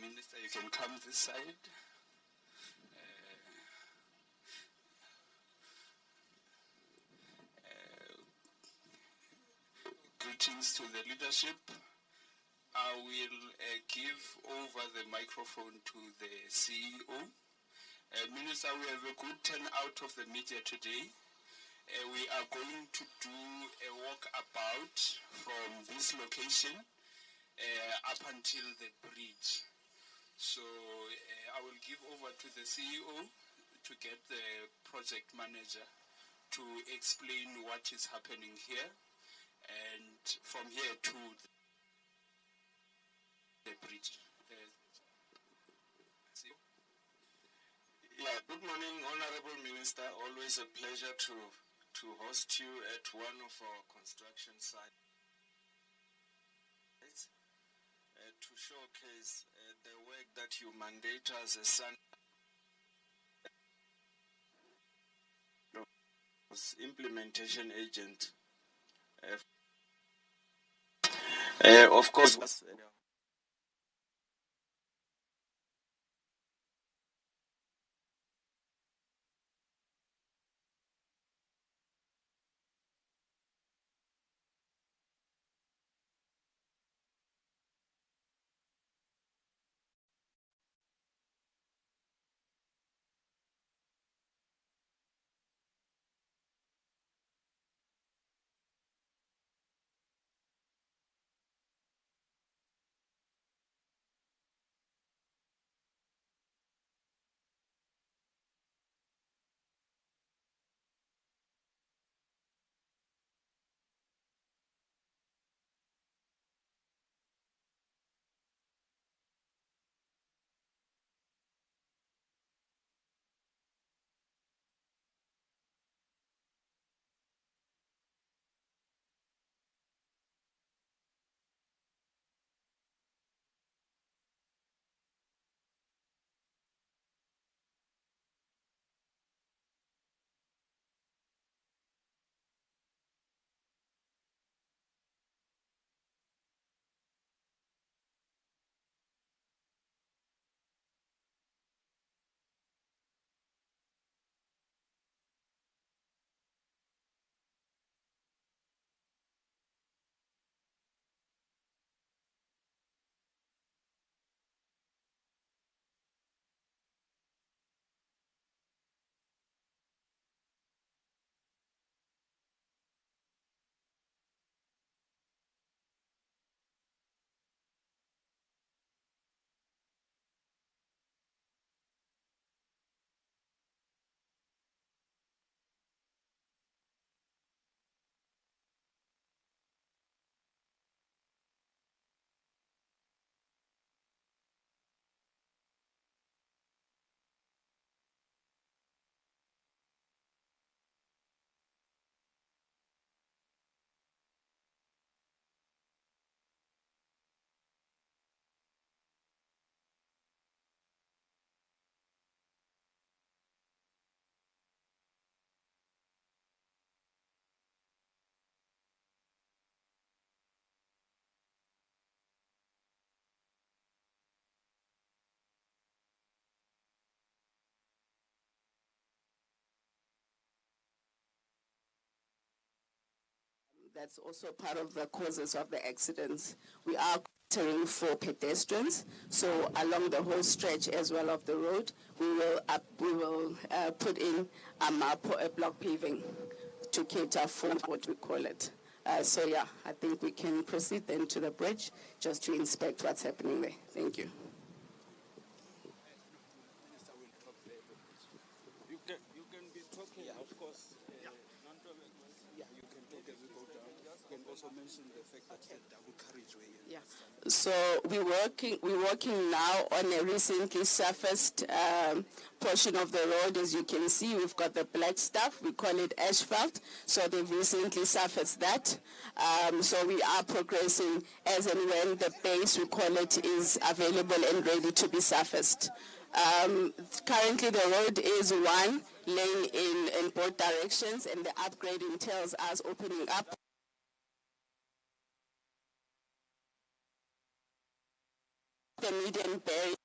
Minister, you can come this side. Greetings to the leadership. I will give over the microphone to the CEO. Minister, we have a good turnout of the media today. We are going to do a walkabout from this location up until the bridge. So I will give over to the CEO to get the project manager to explain what is happening here, and from here to the bridge. Yeah, good morning, Honorable Minister. Always a pleasure to host you at one of our construction sites to showcase the work that you mandate as a son. Implementation agent. Of course, that's also part of the causes of the accidents. We are catering for pedestrians, so along the whole stretch as well of the road, we will put in block paving to cater for what we call it. So yeah, I think we can proceed then to the bridge just to inspect what's happening there. Thank you. You can be talking, of course. Yeah, you can talk as we go down. You can also mention the fact that the double carriageway. Yeah. So we're working now on a recently surfaced portion of the road. As you can see, we've got the black stuff. We call it asphalt. So they've recently surfaced that. So we are progressing as and when the base, we call it, is available and ready to be surfaced. Currently, the road is one lane in both directions, and the upgrade entails us opening up the median barrier.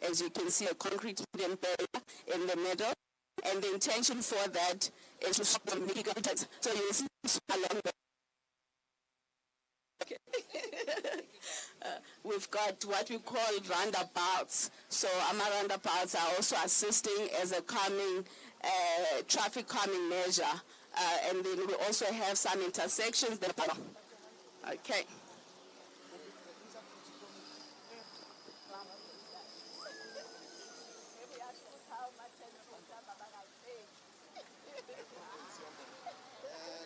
As you can see, a concrete median barrier in the middle. And the intention for that is to stop the mitigants. So you will see along the we've got what we call roundabouts. So our roundabouts are also assisting as a calming, traffic calming measure. And then we also have some intersections that are, okay.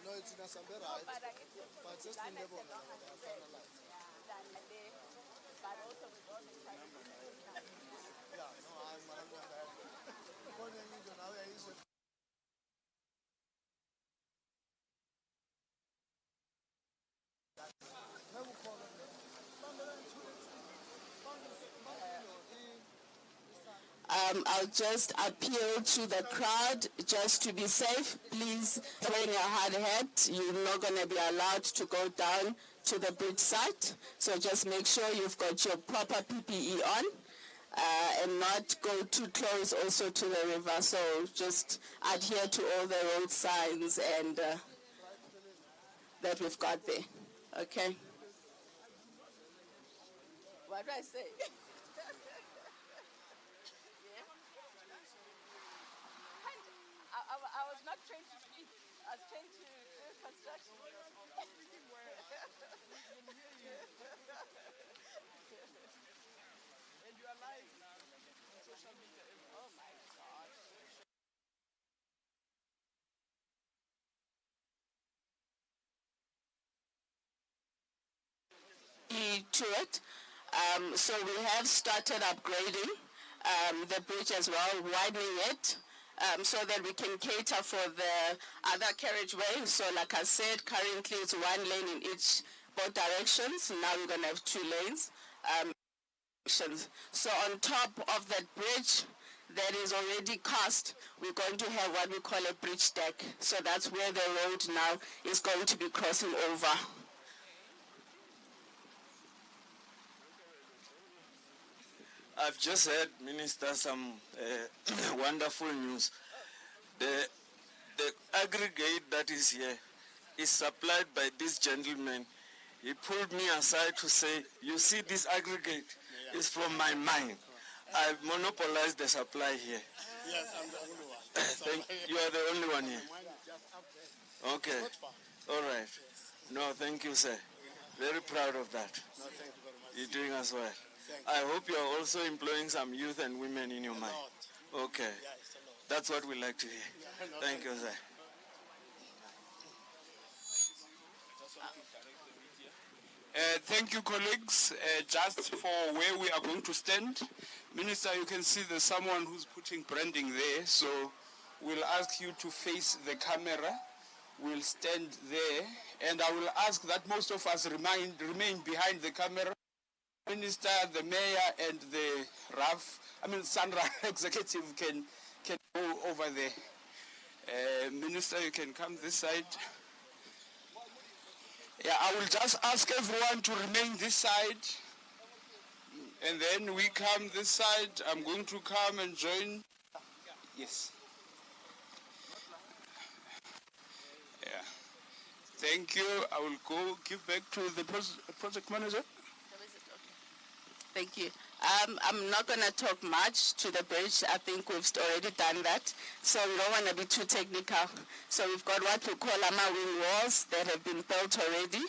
No, it's in a somewhere right. But just in the bottom. Yeah, no, I'll just appeal to the crowd just to be safe. Please, wearing a hard hat, you're not going to be allowed to go down to the bridge site. So just make sure you've got your proper PPE on and not go too close also to the river. So just adhere to all the road signs and that we've got there. Okay? What do I say? I was not trained to speak. I was trained to do construction. And you are live on social media. Oh my gosh. To it. So we have started upgrading the bridge as well, widening it. So that we can cater for the other carriageway. So like I said, currently it's one lane in both directions. Now we're going to have 2 lanes. So on top of that bridge that is already cast, we're going to have what we call a bridge deck. So that's where the road now is going to be crossing over. I've just heard, Minister, some wonderful news. The aggregate that is here is supplied by this gentleman. He pulled me aside to say, you see, this aggregate is from my mine. I've monopolized the supply here. Yes, I'm the only one. You are the only one here. Okay. All right. No, thank you, sir. Very proud of that. No, thank you very much. You're doing us well. I hope you are also employing some youth and women in your mind. Okay. That's what we like to hear. Thank you, sir. Thank you, colleagues. Just for where we are going to stand, Minister, you can see there's someone who's putting branding there, so we'll ask you to face the camera. We'll stand there, and I will ask that most of us remain behind the camera. Minister, the mayor, and the Sandra executive can go over there. Minister, you can come this side. Yeah, I will just ask everyone to remain this side. And then we come this side. I'm going to come and join. Yes. Yeah. Thank you. I will go give back to the project manager. Thank you. I'm not going to talk much to the bridge. I think we've already done that. So we don't want to be too technical. So we've got what we call wing walls that have been built already.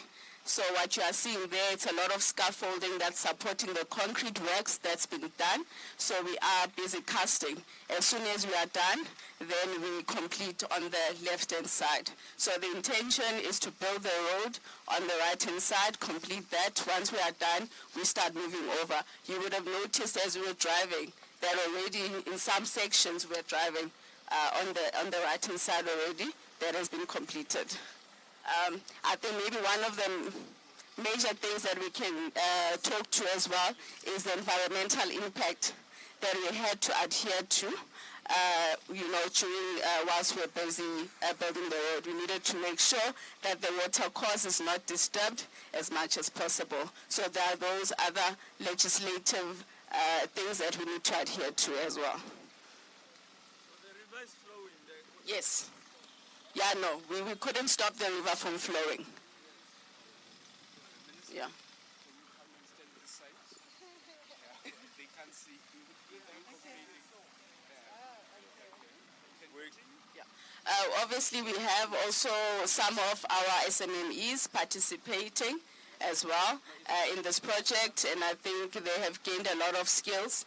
So what you are seeing there, it's a lot of scaffolding that's supporting the concrete works that's been done. So we are busy casting. As soon as we are done, then we complete on the left-hand side. So the intention is to build the road on the right-hand side, complete that. Once we are done, we start moving over. You would have noticed as we were driving that already in some sections we're driving on the right-hand side already. That has been completed. I think maybe one of the major things that we can talk to as well is the environmental impact that we had to adhere to. during whilst we're busy building the road. We needed to make sure that the water course is not disturbed as much as possible. So there are those other legislative things that we need to adhere to as well. The river is flowing there. Yes. Yeah, no, we couldn't stop the river from flowing. Yeah. They can't see. Obviously, we have also some of our SMMEs participating as well in this project, and I think they have gained a lot of skills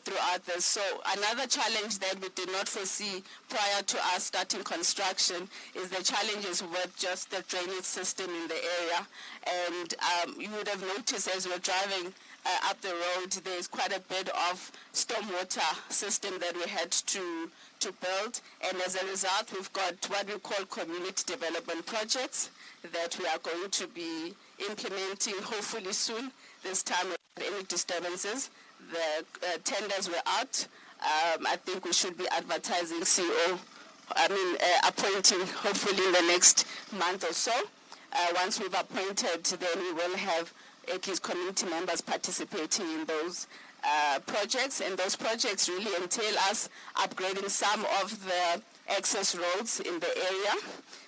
throughout this. So another challenge that we did not foresee prior to us starting construction is the challenges with just the drainage system in the area. And you would have noticed as we're driving up the road, there's quite a bit of stormwater system that we had to build, and as a result we've got what we call community development projects that we are going to be implementing hopefully soon. This time without any disturbances. The tenders were out. I think we should be advertising appointing hopefully in the next month or so. Once we've appointed, then we will have at least community members participating in those projects, and those projects really entail us upgrading some of the access roads in the area.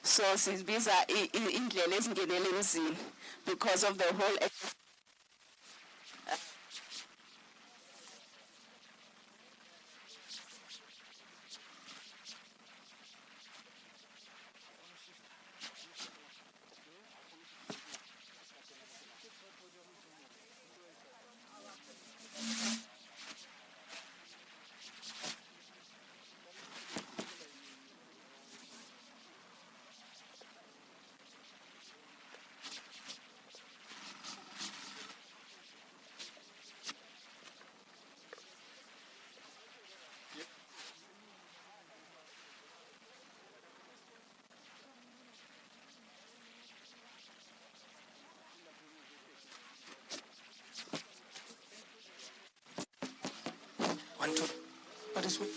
So sizibiza indlela ezingenela emzini because of the whole What is it?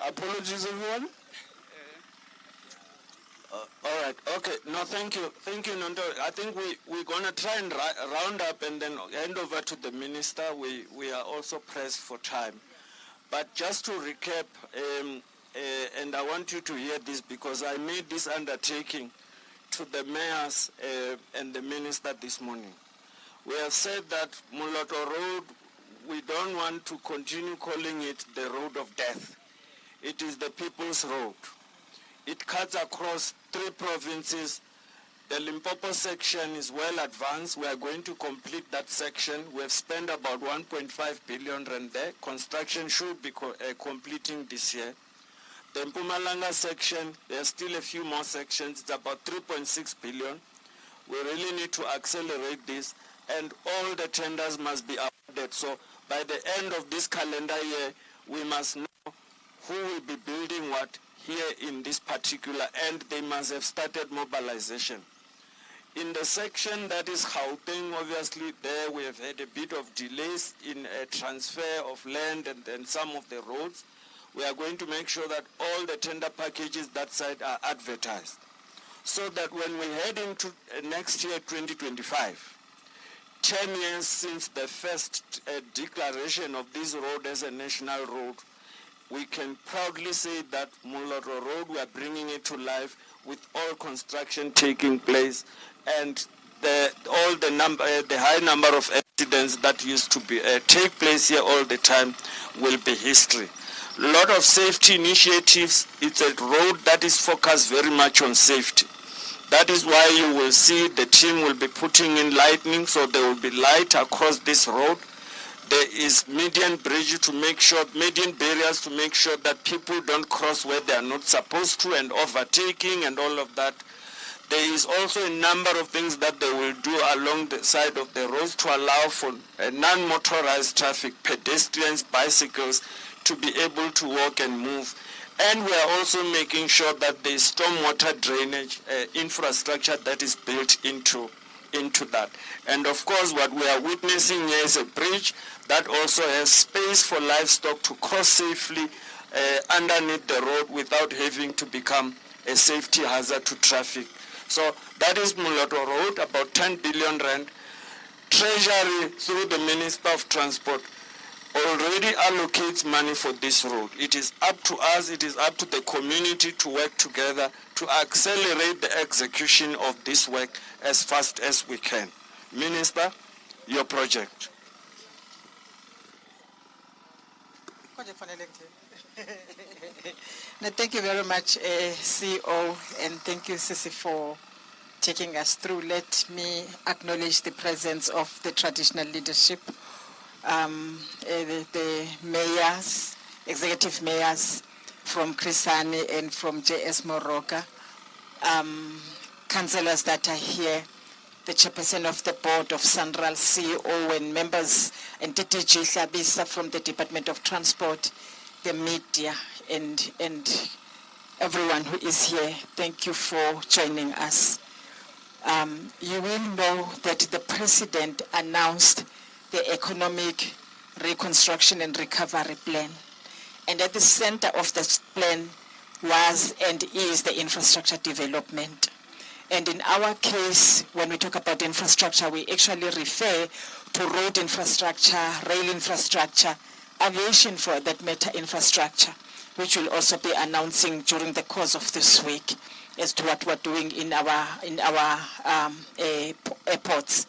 Apologies, everyone. All right. Okay. No, thank you. Thank you, Nondo. I think we're going to try and round up and then hand over to the minister. We are also pressed for time. But just to recap, and I want you to hear this because I made this undertaking to the mayors and the minister this morning. We have said that Moloto Road, we don't want to continue calling it the road of death. It is the people's road. It cuts across 3 provinces. The Limpopo section is well advanced. We are going to complete that section. We have spent about 1.5 billion rand there. Construction should be completing this year. The Mpumalanga section, there's still a few more sections. It's about 3.6 billion. We really need to accelerate this, and all the tenders must be awarded. So by the end of this calendar year, we must know who will be building what here in this particular, and they must have started mobilization. In the section that is Gauteng, obviously there we have had a bit of delays in a transfer of land and some of the roads. We are going to make sure that all the tender packages that side are advertised, so that when we head into next year, 2025, 10 years since the first declaration of this road as a national road, we can proudly say that Moloto Road, we are bringing it to life with all construction taking place, and the high number of accidents that used to be take place here all the time will be history. A lot of safety initiatives. It's a road that is focused very much on safety. That is why you will see the team will be putting in lighting, so there will be light across this road. There is median barriers to make sure that people don't cross where they are not supposed to, and overtaking and all of that. There is also a number of things that they will do along the side of the roads to allow for non-motorized traffic, pedestrians, bicycles, to be able to walk and move. And we are also making sure that there is stormwater drainage infrastructure that is built into that. And of course, what we are witnessing here is a bridge that also has space for livestock to cross safely underneath the road without having to become a safety hazard to traffic. So that is Moloto Road, about 10 billion rand. Treasury, through the Minister of Transport, already allocates money for this road. It is up to us, it is up to the community to work together to accelerate the execution of this work as fast as we can. Minister, your project. No, thank you very much, CEO, and thank you, Sisi, for taking us through. Let me acknowledge the presence of the traditional leadership, the mayors, executive mayors from Krisani and from JS Moroka, councillors that are here, the chairperson of the board of Sanral, CEO, and members, and TTG Hlabisa from the Department of Transport, the media, and everyone who is here. Thank you for joining us. You will know that the President announced the Economic Reconstruction and Recovery Plan. And at the center of this plan was and is the infrastructure development. And in our case, when we talk about infrastructure, we actually refer to road infrastructure, rail infrastructure, aviation for that matter infrastructure, which we'll also be announcing during the course of this week as to what we're doing in our airports.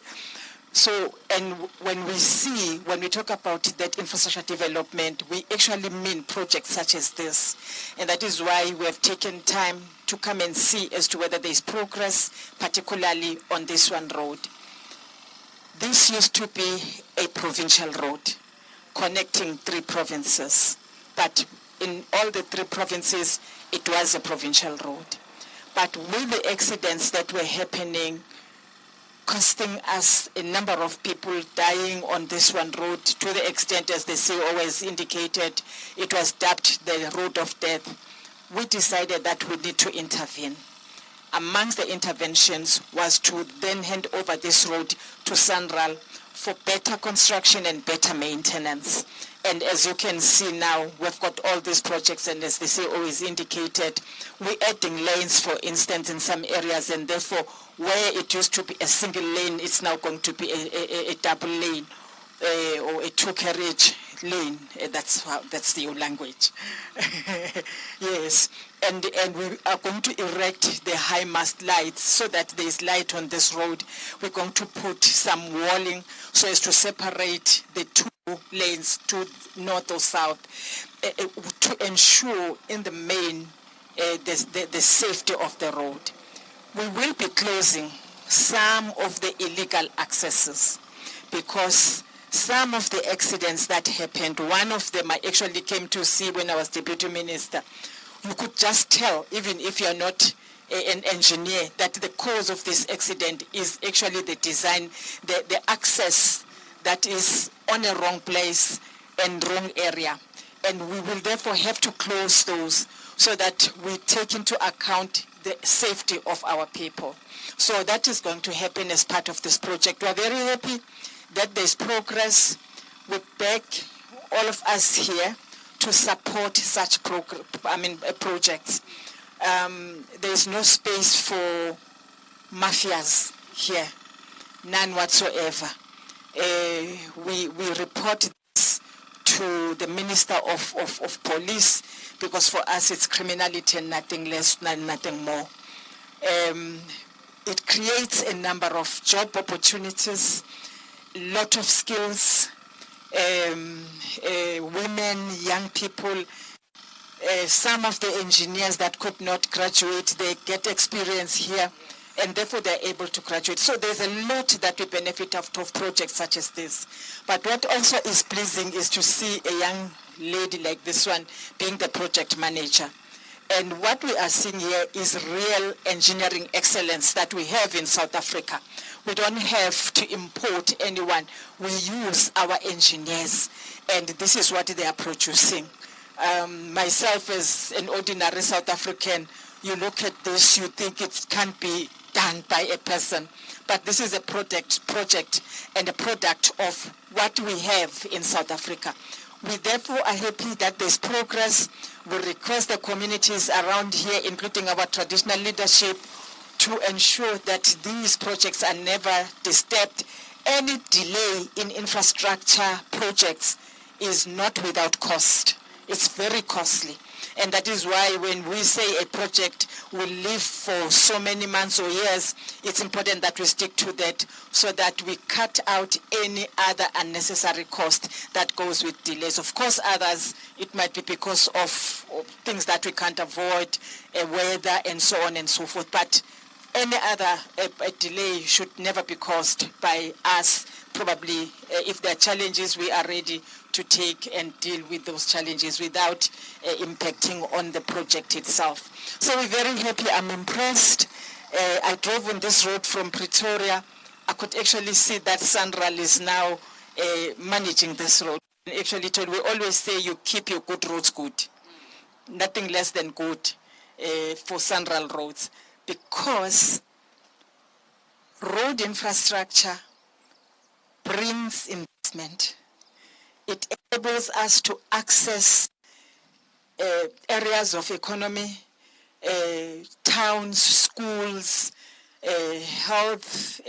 So, and when we talk about that infrastructure development, we actually mean projects such as this. And that is why we have taken time to come and see as to whether there is progress, particularly on this one road. This used to be a provincial road connecting 3 provinces. But in all the 3 provinces, it was a provincial road. But with the accidents that were happening, costing us a number of people dying on this one road, to the extent, as the CEO has indicated, it was dubbed the road of death, we decided that we need to intervene. Amongst the interventions was to then hand over this road to Sanral for better construction and better maintenance. And as you can see now, we've got all these projects, and as the CEO has indicated, we're adding lanes, for instance, in some areas, and therefore, where it used to be a single lane, it's now going to be a double lane or a 2-carriage lane. That's the language. Yes, and we are going to erect the high mast lights so that there is light on this road. We're going to put some walling so as to separate the 2 lanes to north or south to ensure in the main the safety of the road. We will be closing some of the illegal accesses because some of the accidents that happened, one of them I actually came to see when I was Deputy Minister. You could just tell, even if you're not an engineer, that the cause of this accident is actually the design, the access that is on a wrong place and wrong area. And we will therefore have to close those so that we take into account the safety of our people. So that is going to happen as part of this project. We are very happy that there's progress. We beg all of us here to support such projects. There's no space for mafias here, none whatsoever. We report this to the Minister of Police because for us it's criminality and nothing less, nothing more. It creates a number of job opportunities, lot of skills, women, young people, some of the engineers that could not graduate, they get experience here, and therefore they're able to graduate. So there's a lot that we benefit out of projects such as this. But what also is pleasing is to see a young lady like this one being the project manager. And what we are seeing here is real engineering excellence that we have in South Africa. We don't have to import anyone. We use our engineers, and this is what they are producing. Myself as an ordinary South African, you look at this, you think it can't be done by a person. But this is a project and a product of what we have in South Africa. We therefore are happy that there's progress. We request the communities around here, including our traditional leadership, to ensure that these projects are never disturbed. Any delay in infrastructure projects is not without cost. It's very costly. And that is why when we say a project will live for so many months or years, it's important that we stick to that so that we cut out any other unnecessary cost that goes with delays. Of course, others, it might be because of things that we can't avoid, weather and so on and so forth. But any other delay should never be caused by us. Probably, if there are challenges, we are ready to take and deal with those challenges without impacting on the project itself. So we're very happy. I'm impressed. I drove on this road from Pretoria. I could actually see that Sanral is now managing this road. Actually, we always say you keep your good roads good. Nothing less than good for Sanral roads, because road infrastructure brings investment. It enables us to access areas of economy, towns, schools, health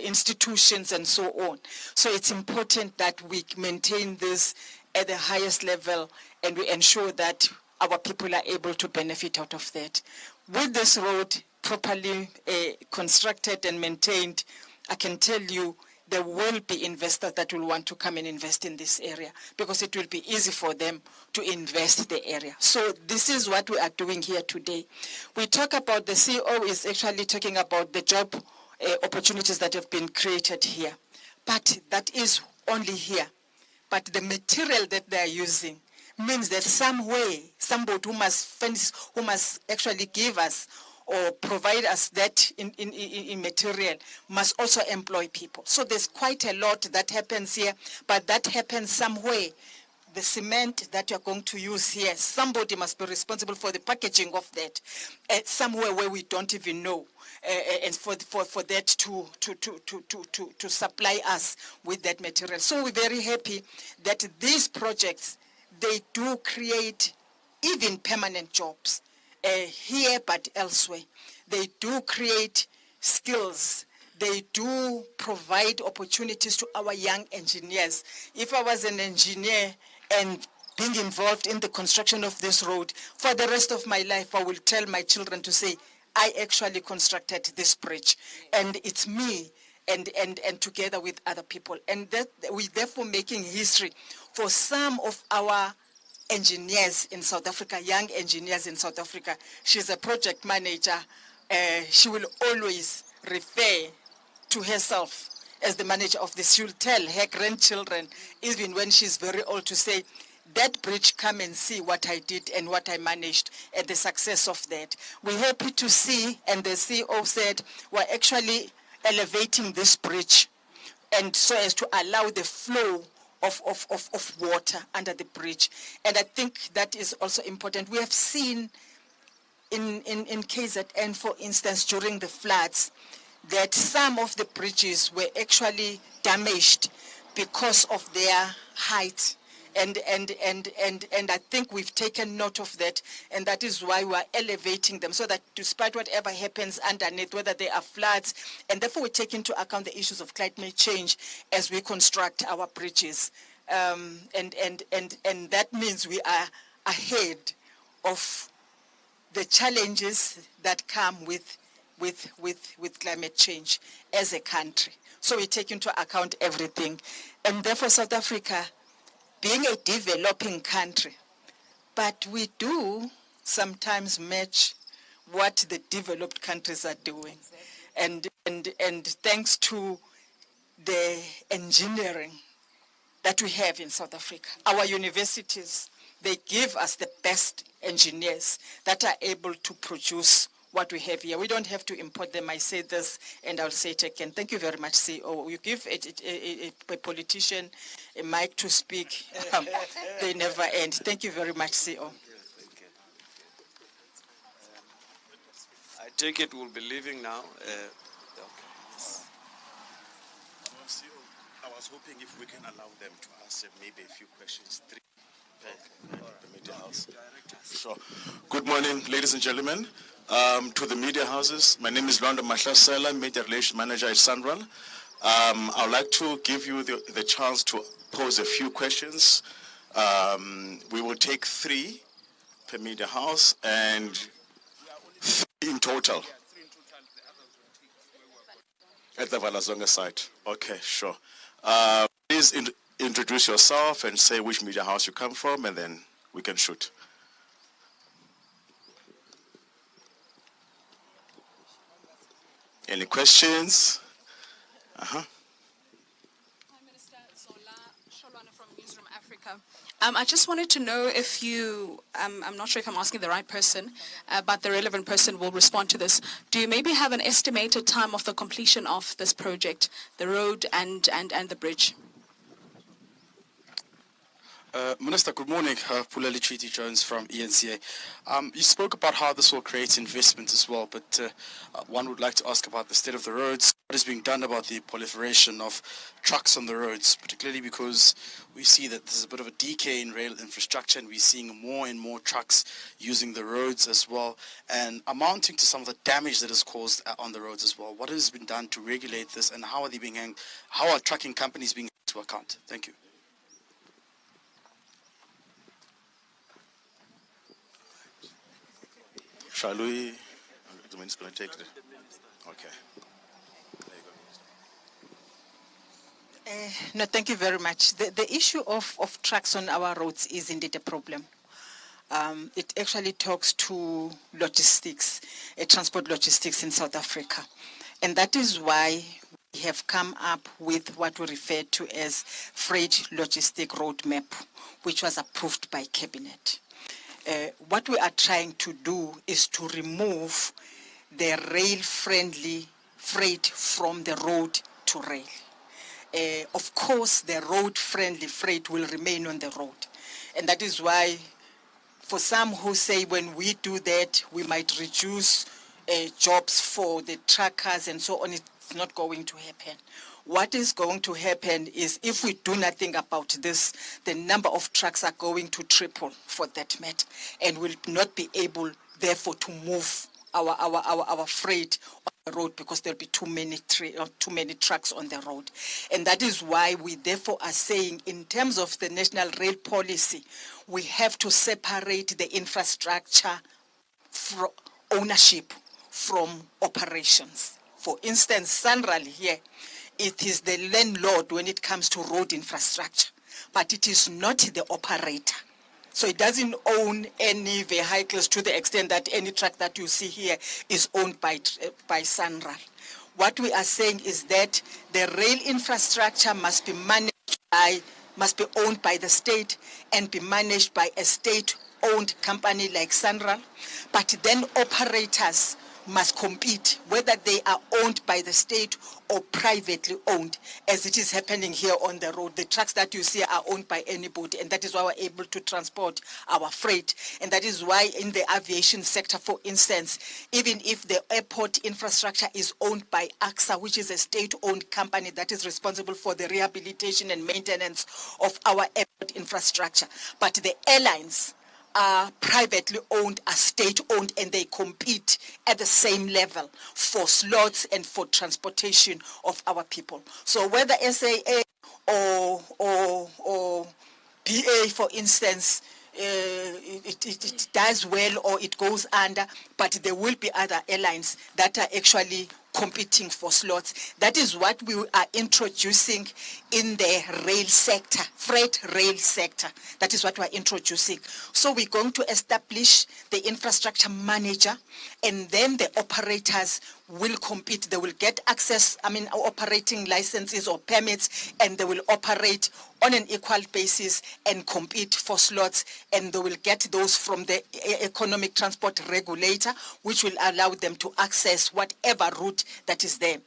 institutions, and so on. So it's important that we maintain this at the highest level and we ensure that our people are able to benefit out of that. With this road properly constructed and maintained, I can tell you there will be investors that will want to come and invest in this area because it will be easy for them to invest the area. So this is what we are doing here today. We talk about, the CEO is actually talking about the job opportunities that have been created here. But that is only here. But the material that they are using means that some way, somebody who must actually give us or provide us that in material must also employ people. So there's quite a lot that happens here, but that happens somewhere. The cement that you're going to use here, somebody must be responsible for the packaging of that, somewhere where we don't even know, and for that to supply us with that material. So we're very happy that these projects, they do create even permanent jobs. Here but elsewhere. They do create skills. They do provide opportunities to our young engineers. If I was an engineer and being involved in the construction of this road, for the rest of my life, I will tell my children to say, I actually constructed this bridge, and it's me and together with other people. And that we're therefore making history for some of our engineers in South Africa, young engineers in South Africa. She's a project manager. She will always refer to herself as the manager of this. She'll tell her grandchildren, even when she's very old, to say, that bridge, come and see what I did and what I managed and the success of that. We're happy to see, and the CEO said, we're actually elevating this bridge, and so as to allow the flow of water under the bridge. And I think that is also important. We have seen in KZN, for instance, during the floods, that some of the bridges were actually damaged because of their height. And I think we've taken note of that, and that is why we are elevating them, so that despite whatever happens underneath, whether there are floods, and therefore we take into account the issues of climate change as we construct our bridges. And that means we are ahead of the challenges that come with climate change as a country. So we take into account everything. And therefore South Africa, being a developing country, but we do sometimes match what the developed countries are doing. And thanks to the engineering that we have in South Africa, our universities, they give us the best engineers that are able to produce what we have here. We don't have to import them. I say this and I'll say it again. Thank you very much, CEO. You give a politician a mic to speak, they never end. Thank you very much, CEO. I take it we'll be leaving now. I was hoping if we can allow them to ask maybe a few questions. The media house. Sure. Good morning, ladies and gentlemen. To the media houses, my name is Lwanda Mahlasela, Media Relations Manager at Sanral. I would like to give you the chance to pose a few questions. We will take 3 per media house and 3 in total. At the Valazonga site. Okay, sure. Please introduce yourself and say which media house you come from, and then we can shoot. Any questions? Hi, Minister. Zola Sholwana from Newsroom Africa. I just wanted to know if you, I'm not sure if I'm asking the right person, but the relevant person will respond to this. Do you maybe have an estimated time of the completion of this project, the road and the bridge? Minister, good morning. Puleli Treaty Jones from ENCA. You spoke about how this will create investment as well, but one would like to ask about the state of the roads. What is being done about the proliferation of trucks on the roads, particularly because we see that there's a bit of a decay in rail infrastructure, and we're seeing more and more trucks using the roads as well, and amounting to some of the damage that is caused on the roads as well. What has been done to regulate this, and how are trucking companies being held to account? Thank you. Shall we? The minister's going to take it. Okay. No, thank you very much. The issue of trucks on our roads is indeed a problem. It actually talks to logistics, transport logistics in South Africa. And that is why we have come up with what we refer to as Freight Logistic Roadmap, which was approved by Cabinet. What we are trying to do is to remove the rail-friendly freight from the road to rail. Of course, the road-friendly freight will remain on the road. And that is why, for some who say when we do that, we might reduce jobs for the truckers and so on, it's not going to happen. What is going to happen is if we do nothing about this, the number of trucks are going to triple for that matter, and will not be able, therefore, to move our freight on the road because there'll be too many trucks on the road. And that is why we therefore are saying, in terms of the national rail policy, we have to separate the infrastructure ownership from operations. For instance, Sanral here, it is the landlord when it comes to road infrastructure, but it is not the operator. So it doesn't own any vehicles to the extent that any truck that you see here is owned by Sanral. What we are saying is that the rail infrastructure must be owned by the state and be managed by a state-owned company like Sanral, but then operators must compete, whether they are owned by the state or privately owned, as it is happening here on the road. The trucks that you see are owned by anybody, and that is why we're able to transport our freight. And that is why in the aviation sector, for instance, even if the airport infrastructure is owned by AXA, which is a state-owned company that is responsible for the rehabilitation and maintenance of our airport infrastructure, but the airlines are privately owned, are state-owned, and they compete at the same level for slots and for transportation of our people. So whether SAA or PA, for instance, it does well or it goes under, but there will be other airlines that are actually competing for slots. That is what we are introducing in the rail sector, freight rail sector. That is what we are introducing. So we're going to establish the infrastructure manager, and then the operators will compete. They will get access, operating licenses or permits, and they will operate on an equal basis and compete for slots, and they will get those from the economic transport regulator, which will allow them to access whatever route that is there.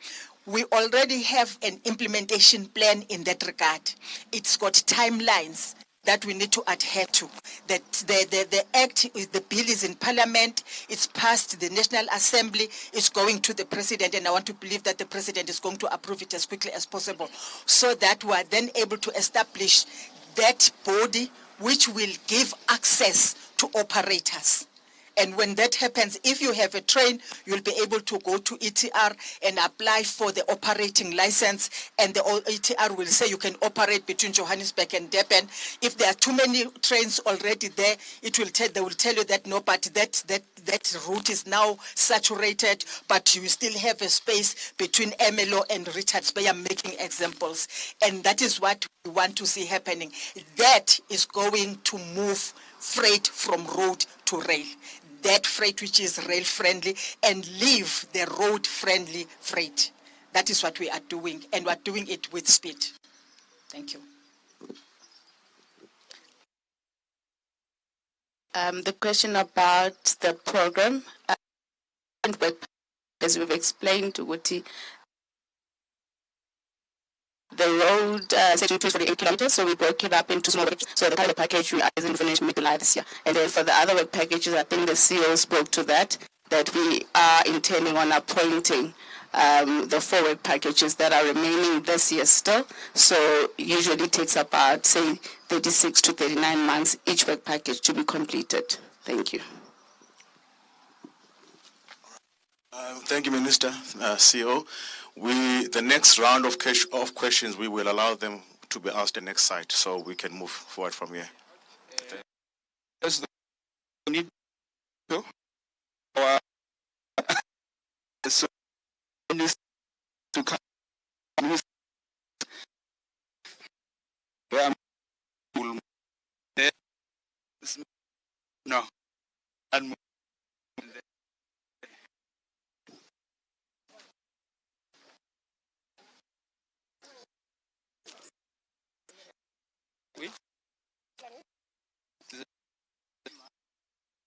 We already have an implementation plan in that regard. It's got timelines that we need to adhere to. That the act, the bill is in Parliament, it's passed the National Assembly, it's going to the President, and I want to believe that the President is going to approve it as quickly as possible, so that we are then able to establish that body which will give access to operators. And when that happens, if you have a train, you'll be able to go to ETR and apply for the operating license, and the ETR will say you can operate between Johannesburg and Durban. If there are too many trains already there, they will tell you that no, but that route is now saturated, but you still have a space between Emelo and Richards Bay. I'm making examples. And that is what we want to see happening. That is going to move freight from road to rail. That freight which is rail friendly, and leave the road friendly freight. That is what we are doing, and we are doing it with speed. Thank you. The question about the program, as we've explained to Guti, the road section 2 is 48 kilometers, so we broke it up into small packages. So the pilot package we are going to finish mid-July this year. And then for the other work packages, I think the CEO spoke to that we are intending on appointing the 4 work packages that are remaining this year still. So usually it takes about, say, 36 to 39 months each work package to be completed. Thank you. Thank you, Minister, CEO. The next round of questions, we will allow them to be asked the next site, so we can move forward from here. Yes, we need to our so to come. No, and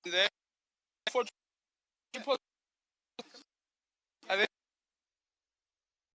there